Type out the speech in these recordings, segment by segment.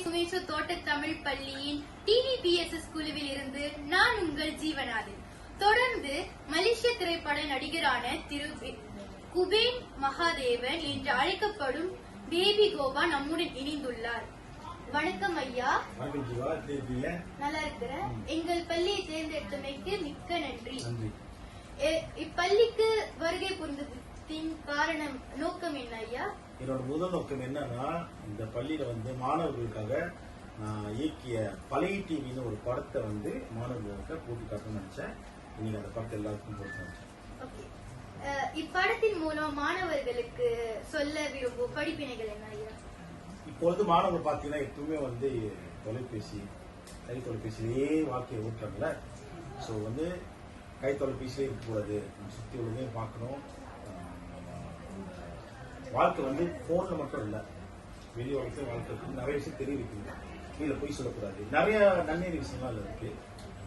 சுமேஷு தோட்ட தமிழ் பள்ளியின் TVPSS குழுவில் இருந்து நான் உங்கள் ஜீவநாதன். தொடர்ந்து மலேசிய திரைப்பட நடிகரான திரு குபேன் மகாதேவன் என்று அழைக்கப்படும் பேபி கோபா நம்முடன் இணைந்துள்ளார். வணக்கம் ஐயா. நல்லா இருக்கிறேன். எங்கள் பள்ளியை தேர்ந்தெடுத்தமைக்கு மிக்க நன்றி. இப்பள்ளிக்கு வருகை புரிந்ததின் காரணம் நோக்கம் என்ன ஐயா? என்னோட முதல் நோக்கம் என்னன்னா, இந்த பள்ளியில மாணவர்களுக்காக நான் இயக்கிய பழைய டிவின்னு ஒரு படத்தை மாணவர்களுக்கு போட்டு காட்டணும்னு நினைச்சேன். இன்னைக்கு அந்த படத்தை எல்லாருக்கும் போட்டு நினைச்சேன். இப்படத்தின் மூலம் மாணவர்களுக்கு சொல்ல விரும்பும் படிப்பினைகள் என்ன ஐயா? இப்பொழுது மாணவர்கள் பாத்தீங்கன்னா எப்பவுமே தொலைபேசி, கை தொலைபேசியிலேயே வாழ்க்கையை ஊட்டுறாங்கல்ல. ஸோ கை தொலைபேசியிலே இருக்கக்கூடாது, நம்ம சுற்றி உள்ளதையும் பார்க்கணும். வாழ்க்கை போன்ல மட்டும் இல்லை, வெளி வாழ்க்கை நிறைய விஷயம் தெரிய வைக்கணும். கீழே போய் சொல்லக்கூடாது, நிறைய நன்னேறி விஷயங்கள் அதில் இருக்கு.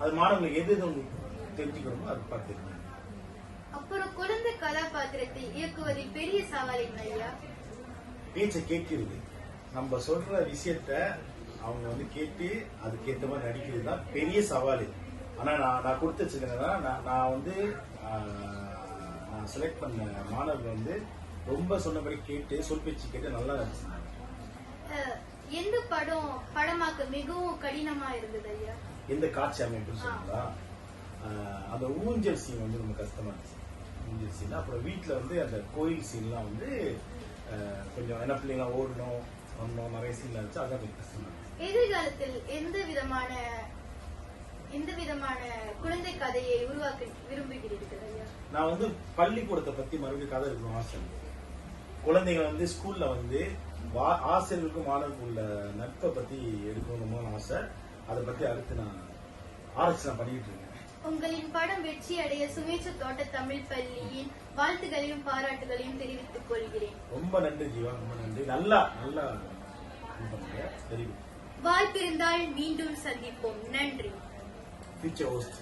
அது மாணவர்களுக்கு எது தெரிஞ்சுக்கணுமோ அது பார்த்து. அப்புறம் குழந்தை கதாபாத்திரத்தை இயக்குவதில் பெரிய சவால் என்ன ஐயா? பேச்சை கேட்கிறது, நம்ம சொல்ற விஷயத்த அவங்க கேட்டு அதுக்கேற்ற மாதிரி நடிக்கிறது தான் பெரிய சவால். ஆனா நான் கொடுத்து வச்சிருக்கேன்னா, நான் செலக்ட் பண்ண மாணவர்கள் ரொம்ப சொன்னபடி கேட்டு சொல் பேச்சு கேட்டு நல்லா நடிச்சிருந்தாங்க. எந்த படமாக்க மிகவும் கடினமா இருந்தது ஐயா? எந்த காட்சி அமைப்பு சொல்லுங்களா? அந்த ஊஞ்சல் சீன் ரொம்ப கஷ்டமா இருந்துச்சு. ஊஞ்சல் சீன், அப்புறம் வீட்டுல அந்த கோயில் சீன்லாம் கொஞ்சம் என்ன பிள்ளைங்க ஓடணும் வந்தோம், நிறைய சீன்ல இருந்துச்சு. அதான் கொஞ்சம் கஷ்டமா இருந்துச்சு. எதிர்காலத்தில் எந்த விதமான குழந்தை கதையை உருவாக்க விரும்புகிறீர்கள் ஐயா? நான் பள்ளிக்கூடத்தை பத்தி மறுபடியும் கதை இருக்கணும் ஆசை. குழந்தைங்க ஸ்கூல்ல ஆசிரியர்களுக்கும் மாணவர்களுக்கும் உள்ள நட்பை பத்தி எடுக்கணும்னு ஆசை. அதை பத்தி அடுத்து நான் ஆராய்ச்சி பண்ணிட்டு இருக்கேன். உங்களின் படம் வெற்றி அடைய சுமேஷு தோட்ட தமிழ் பள்ளியின் வாழ்த்துகளையும் பாராட்டுகளையும் தெரிவித்துக் கொள்கிறேன். ரொம்ப நன்றி ஜீவா, ரொம்ப நன்றி. நல்லா தெரியும். வாய்ப்பிருந்தால் மீண்டும் சந்திப்போம். நன்றி. Future host